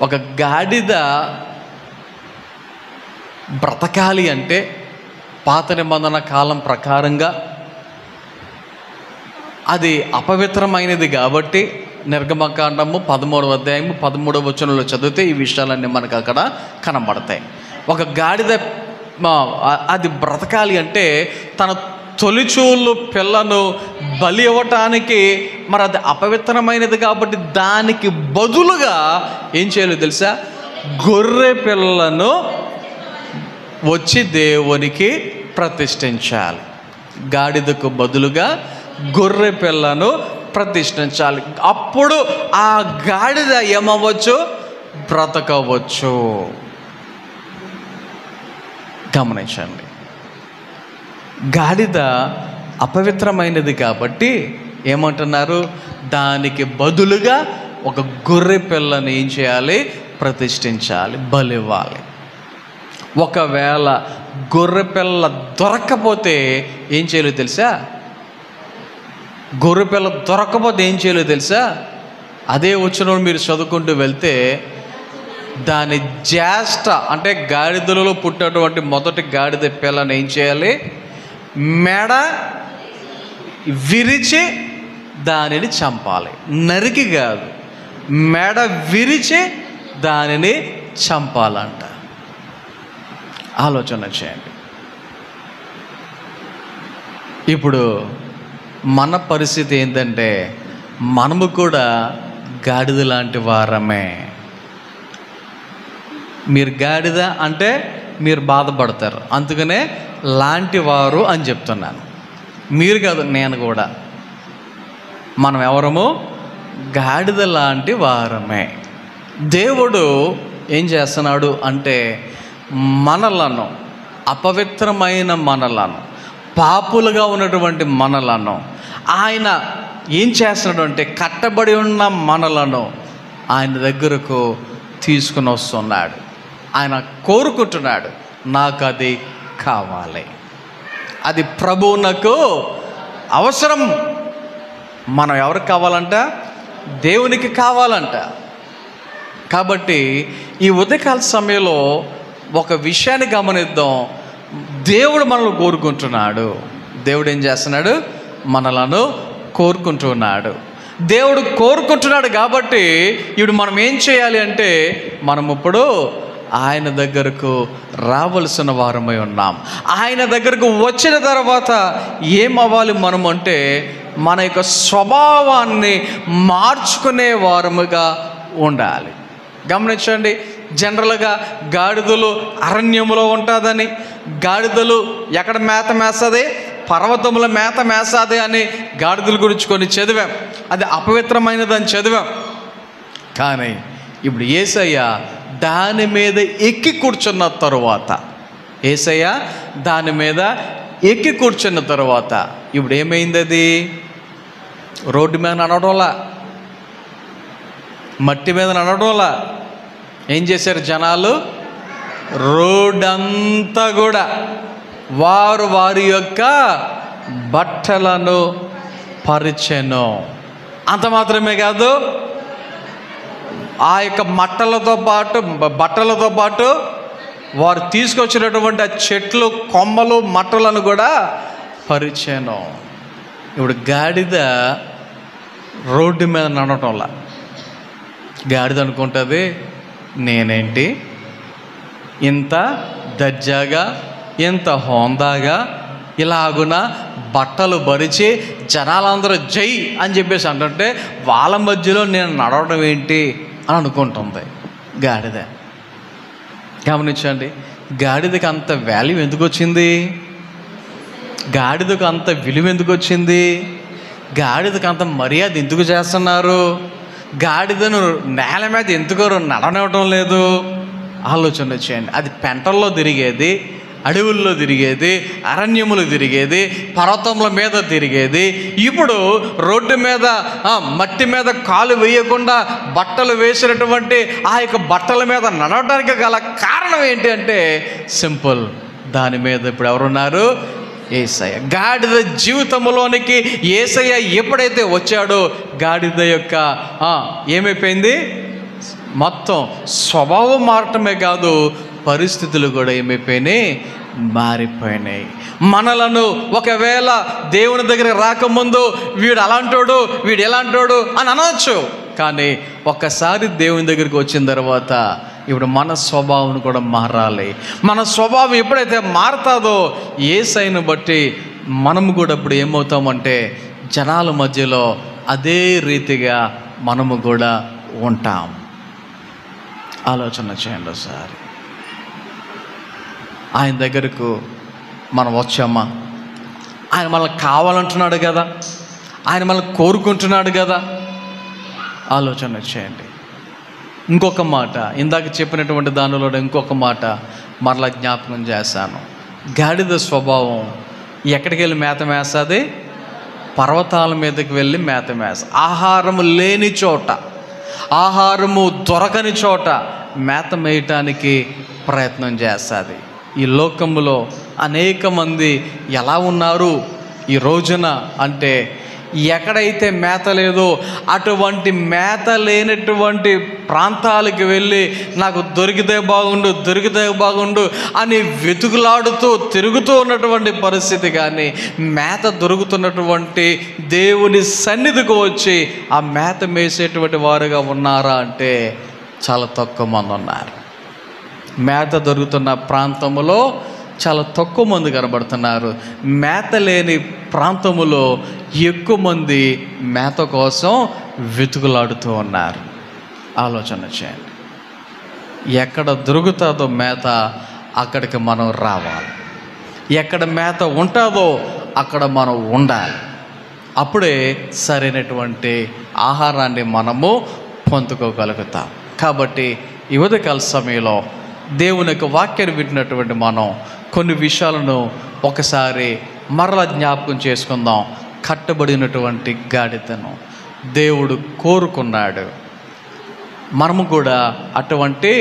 ఒక గాడిద బ్రతకాలి అంటే పాత నిబంధన కాలం ప్రకారంగా అది అపవిత్రమైనది కాబట్టి నిర్గమకాండము 13వ అధ్యాయము 13వ వచనంలో చదివితే ఈ విషయాలన్నీ మనకు అక్కడ కనబడతాయి. ఒక గాడిద అది బ్రతకాలి అంటే తన తొలిచూలు పిల్లను బలి ఇవ్వటానికి, మరి అది అపవిత్రమైనది కాబట్టి దానికి బదులుగా ఏం చేయాలో తెలుసా? గొర్రె పిల్లను వచ్చి దేవునికి ప్రతిష్ఠించాలి. గాడిదకు బదులుగా గొర్రె పిల్లను ప్రతిష్ఠించాలి. అప్పుడు ఆ గాడిద ఏమవ్వచ్చు? బ్రతకవచ్చు. గమనించండి. గాడిద అపవిత్రమైనది కాబట్టి ఏమంటున్నారు? దానికి బదులుగా ఒక గొర్రె పిల్లని ఏం చేయాలి? ప్రతిష్ఠించాలి, బలివ్వాలి. ఒకవేళ గొర్రె పిల్ల దొరక్కపోతే ఏం చేయాలో తెలుసా? గొర్రె పిల్ల దొరకకపోతే ఏం చేయాలో తెలుసా? అదే వచనం మీరు చదువుకుంటూ వెళ్తే, దాని జ్యేష్ఠ అంటే గాడిదలలో పుట్టినటువంటి మొదటి గాడిద పిల్లని ఏం చేయాలి? మెడ విరిచి దానిని చంపాలి. నరికి కాదు, మెడ విరిచి దానిని చంపాలంట. ఆలోచన చేయండి. ఇప్పుడు మన పరిస్థితి ఏంటంటే, మనము కూడా గాడిద లాంటి వారమే. మీరు గాడిద అంటే మీరు బాధపడతారు, అందుకనే లాంటి వారు అని చెప్తున్నాను. మీరు కాదు, నేను కూడా. మనం ఎవరము? గాడిద లాంటి వారమే. దేవుడు ఏం చేస్తున్నాడు అంటే, మనలను, అపవిత్రమైన మనలను, పాపులుగా ఉన్నటువంటి మనలను ఆయన ఏం చేస్తున్నాడు అంటే, కట్టబడి ఉన్న మనలను ఆయన దగ్గరకు తీసుకుని వస్తున్నాడు. ఆయన కోరుకుంటున్నాడు, నాకు అది కావాలి, అది ప్రభువునకు అవసరం. మనం ఎవరికి కావాలంట? దేవునికి కావాలంట. కాబట్టి ఈ ఉదయకాల సమయంలో ఒక విషయాన్ని గమనిద్దాం. దేవుడు మనల్ని కోరుకుంటున్నాడు. దేవుడు ఏం చేస్తున్నాడు? మనలను కోరుకుంటున్నాడు. దేవుడు కోరుకుంటున్నాడు కాబట్టి ఇప్పుడు మనం ఏం చేయాలి అంటే, మనం ఇప్పుడు ఆయన దగ్గరకు రావలసిన వారమై ఉన్నాం. ఆయన దగ్గరకు వచ్చిన తర్వాత ఏమవ్వాలి మనం అంటే, మన యొక్క స్వభావాన్ని మార్చుకునే వారముగా ఉండాలి. గమనించండి. జనరల్గా గాడిదలు అరణ్యములో ఉంటుందని, గాడిదలు ఎక్కడ మేత మేస్తుంది? పర్వతముల మేత మేసాది అని గాడిదల గురించి కొన్ని చదివాం. అది అపవిత్రమైనదని చదివాం. కానీ ఇప్పుడు యేసయ్య దాని మీద ఎక్కి కూర్చున్న తరువాత, యేసయ్య దాని మీద ఎక్కి కూర్చున్న తరువాత ఇప్పుడు ఏమైంది? అది రోడ్డు మీద నడవడంలా, మట్టి మీద నడవడంలా. ఏం చేశారు జనాలు? రోడ్డంతా కూడా వారు వారి యొక్క బట్టలను పరిచెను. అంత మాత్రమే కాదు, ఆ యొక్క బట్టలతో పాటు వారు తీసుకొచ్చినటువంటి ఆ చెట్లు కొమ్మలు మట్టలను కూడా పరిచాను. ఇప్పుడు గాడిద రోడ్డు మీద నడవటంలా, గాడిద అనుకుంటుంది నేనేంటి ఇంత దర్జాగా ఇంత హోందాగా ఇలాగున బట్టలు పరిచి జనాలందరూ జై అని చెప్పేసి అంటుంటే వాళ్ళ మధ్యలో నేను నడవడం ఏంటి అని అనుకుంటుంది గాడిద. గమనించండి, గాడిదకి అంత వాల్యూ ఎందుకు వచ్చింది? గాడిదకు అంత విలువ ఎందుకు వచ్చింది? గాడిదకు అంత మర్యాద ఎందుకు చేస్తున్నారు? గాడిదను నేల మీద ఎందుకు నడవనివ్వటం లేదు? ఆలోచన చేయండి. అది పెంటల్లో తిరిగేది, అడవుల్లో తిరిగేది, అరణ్యములు తిరిగేది, పర్వతముల మీద తిరిగేది. ఇప్పుడు రోడ్డు మీద మట్టి మీద కాలు వేయకుండా బట్టలు వేసినటువంటి ఆ యొక్క బట్టల మీద నడవడానికి గల కారణం ఏంటి అంటే సింపుల్, దాని మీద ఇప్పుడు ఎవరున్నారు? యేసయ్య. గాడిద జీవితంలోనికి యేసయ్య ఎప్పుడైతే వచ్చాడో గాడిద యొక్క ఏమైపోయింది? మొత్తం స్వభావం మారటమే కాదు, పరిస్థితులు కూడా ఏమైపోయినాయి? మారిపోయినాయి. మనలను ఒకవేళ దేవుని దగ్గర రాకముందు వీడు అలాంటోడు వీడు ఎలాంటోడు అని అనవచ్చు, కానీ ఒక్కసారి దేవుని దగ్గరికి వచ్చిన తర్వాత ఇప్పుడు మన స్వభావం కూడా మారాలి. మన స్వభావం ఎప్పుడైతే మారుతుందో యేసయ్యను బట్టి మనము కూడా ఇప్పుడు ఏమవుతామంటే జనాల మధ్యలో అదే రీతిగా మనము కూడా ఉంటాం. ఆలోచన చేయండి ఒకసారి. ఆయన దగ్గరకు మనం వచ్చామా? ఆయన మనల్ని కావాలంటున్నాడు కదా, ఆయన మనల్ని కోరుకుంటున్నాడు కదా. ఆలోచన చేయండి. ఇంకొక మాట, ఇందాక చెప్పినటువంటి దానిలో ఇంకొక మాట మరలా జ్ఞాపకం చేశాను. గాడిద స్వభావం ఎక్కడికి వెళ్ళి మేత మేస్తుంది? పర్వతాల మీదకి వెళ్ళి మేత మేస. ఆహారము లేని చోట, ఆహారము దొరకని చోట మేత మేయటానికి ప్రయత్నం చేస్తుంది. ఈ లోకములో అనేక మంది ఎలా ఉన్నారు ఈ రోజున అంటే, ఎక్కడైతే మేత లేదో అటువంటి మేత లేనటువంటి ప్రాంతాలకు వెళ్ళి నాకు దొరికితే బాగుండు అని వెతుకులాడుతూ తిరుగుతూ ఉన్నటువంటి పరిస్థితి. కానీ మేత దొరుకుతున్నటువంటి దేవుని సన్నిధికి వచ్చి ఆ మేత మేసేటువంటి వారుగా ఉన్నారా అంటే చాలా తక్కువ మంది ఉన్నారు. మేత దొరుకుతున్న ప్రాంతంలో చాలా తక్కువ మంది కనబడుతున్నారు. మేత లేని ప్రాంతములో ఎక్కువ మంది మేత కోసం వెతుకులాడుతూ ఉన్నారు. ఆలోచన చేయండి. ఎక్కడ దొరుకుతుందో మేత అక్కడికి మనం రావాలి. ఎక్కడ మేత ఉంటుందో అక్కడ మనం ఉండాలి. అప్పుడే సరైనటువంటి ఆహారాన్ని మనము పొందుకోగలుగుతాం. కాబట్టి ఈ ఉదయకాల సమయంలో దేవుని యొక్క వాక్యాన్ని వింటున్నటువంటి మనం కొన్ని విషయాలను ఒకసారి మరలా జ్ఞాపకం చేసుకుందాం. కట్టబడినటువంటి గాడిదను దేవుడు కోరుకున్నాడు. మనము కూడా అటువంటి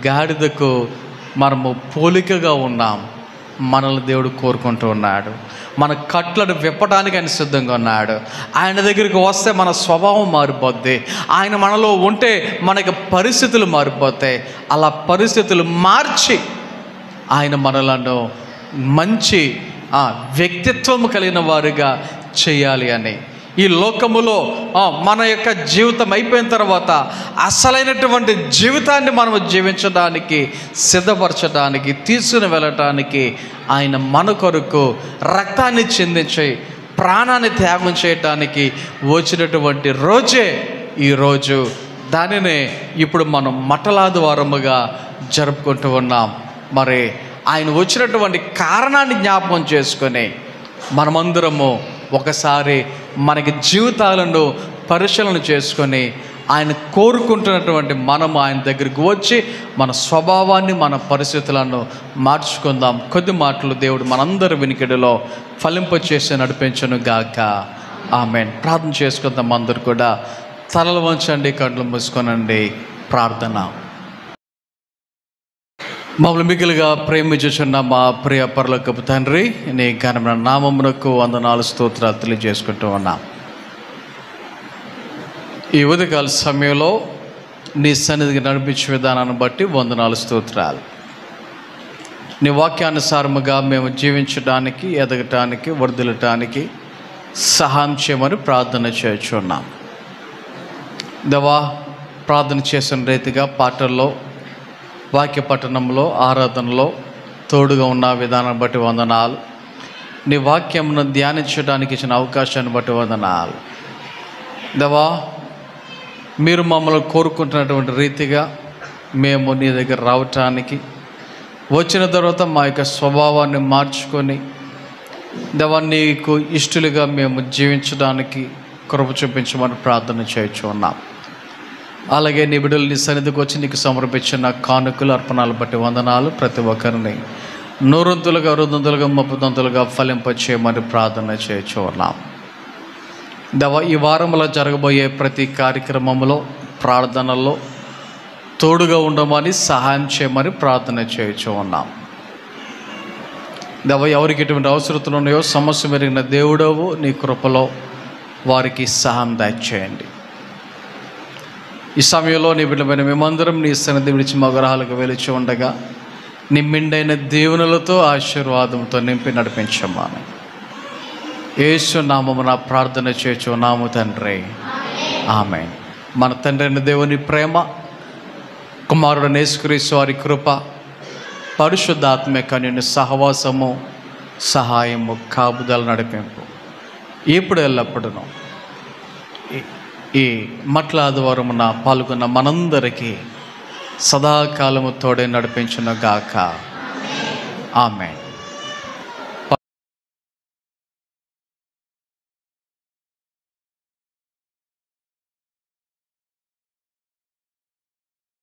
గాడిదకు మనము పోలికగా ఉన్నాం. మనల్ని దేవుడు కోరుకుంటూ ఉన్నాడు. మన కట్లను విప్పడానికి ఆయన సిద్ధంగా ఉన్నాడు. ఆయన దగ్గరికి వస్తే మన స్వభావం మారిపోద్ది. ఆయన మనలో ఉంటే మనకి పరిస్థితులు మారిపోతాయి. అలా పరిస్థితులు మార్చి ఆయన మనలను మంచి వ్యక్తిత్వం కలిగిన వారుగా చేయాలి అని. ఈ లోకములో మన యొక్క జీవితం అయిపోయిన తర్వాత అసలైనటువంటి జీవితాన్ని మనము జీవించడానికి సిద్ధపరచడానికి తీసుకుని వెళ్ళటానికి ఆయన మన కొరకు రక్తాన్ని చిందించి ప్రాణాన్ని త్యాగం చేయటానికి వచ్చినటువంటి రోజే ఈరోజు. దానినే ఇప్పుడు మనం మట్టలాదివారముగా జరుపుకుంటూ ఉన్నాం. మరి ఆయన వచ్చినటువంటి కారణాన్ని జ్ఞాపకం చేసుకొని మనమందరము ఒకసారి మనకి జీవితాలను పరిశీలన చేసుకొని ఆయన కోరుకుంటున్నటువంటి మనము ఆయన దగ్గరికి వచ్చి మన స్వభావాన్ని మన పరిస్థితులను మార్చుకుందాం. కొద్ది మాటలు దేవుడు మనందరి వినికిడిలో ఫలింపచేసి నడిపించును గాక. ఆమేన్. ప్రార్థన చేసుకుందాం. అందరూ కూడా తలలు వంచండి, కళ్ళు మూసుకోనండి. ప్రార్థన. మమ్మల్ని మిగిలిగా ప్రేమించుచున్న మా ప్రియ పరలోకపు తండ్రి, నీ ఘనమైన నామమునకు వందనాలు స్తోత్రాలు తెలియజేసుకుంటూ ఉన్నాం. ఈ ఉదయకాల సమయంలో నీ సన్నిధికి నడిపించే విధానాన్ని బట్టి వందనాలు, స్తోత్రాలు. నీ వాక్యానుసారముగా మేము జీవించడానికి, ఎదగటానికి, వర్ధిల్లటానికి సహాయం చేయమని ప్రార్థన చేస్తున్నాం. దేవా, ప్రార్థన చేసిన రీతిగా పాటల్లో, వాక్య పఠనంలో, ఆరాధనలో తోడుగా ఉన్న విధానాన్ని బట్టి వందనాలు. నీ వాక్యమును ధ్యానించడానికి ఇచ్చిన అవకాశాన్ని బట్టి వందనాలు. దేవా, మీరు మమ్మల్ని కోరుకుంటున్నటువంటి రీతిగా మేము నీ దగ్గర రావటానికి, వచ్చిన తర్వాత మా యొక్క స్వభావాన్ని మార్చుకొని దేవా నీకు ఇష్టలుగా మేము జీవించడానికి కృప చూపించమని ప్రార్థన చేయొచ్చు ఉన్నాం. అలాగే నీ బిడ్డలు నీ సన్నిధికి వచ్చి నీకు సమర్పించిన కానుకలు, అర్పణాలు బట్టి వందనాలు. ప్రతి ఒక్కరిని నూరంతులుగా, రుదంతులుగా, ముప్పదంతులుగా ఫలింపచేయమని ప్రార్థన చేయొచ్చు ఉన్నాం. దేవా, ఈ వారంలో జరగబోయే ప్రతి కార్యక్రమంలో, ప్రార్థనల్లో తోడుగా ఉండమని, సహాయం చేయమని ప్రార్థన చేయొచ్చు ఉన్నాం. దేవా, ఎవరికి ఎటువంటి అవసరతలు ఉన్నాయో సమస్య మెరిగిన దేవుడవు, నీ కృపలో వారికి సహాయం దయచేయండి. ఈ సమయంలో నీ బిడ్డమైన మేమందరం నీ సన్నిధి విడిచి మా గృహాలకు వెలిచి ఉండగా నీ మెండైన దీవెనలతో, ఆశీర్వాదంతో నింపి నడిపించమ్మని యేసు నామమున ప్రార్థన చేయుచున్నాము తండ్రి, ఆమేన్. మన తండ్రి అయిన దేవుని ప్రేమ, కుమారుడైన యేసుక్రీస్తు వారి కృప, పరిశుద్ధాత్మ కన్యని సహవాసము, సహాయము, కాపుదల, నడిపింపు ఇప్పుడు ఎల్లప్పుడూ ఈ మట్ల ఆదివారమున పాల్గొన్న మనందరికీ సదాకాలము తోడే నడిపించును గాక. ఆమేన్.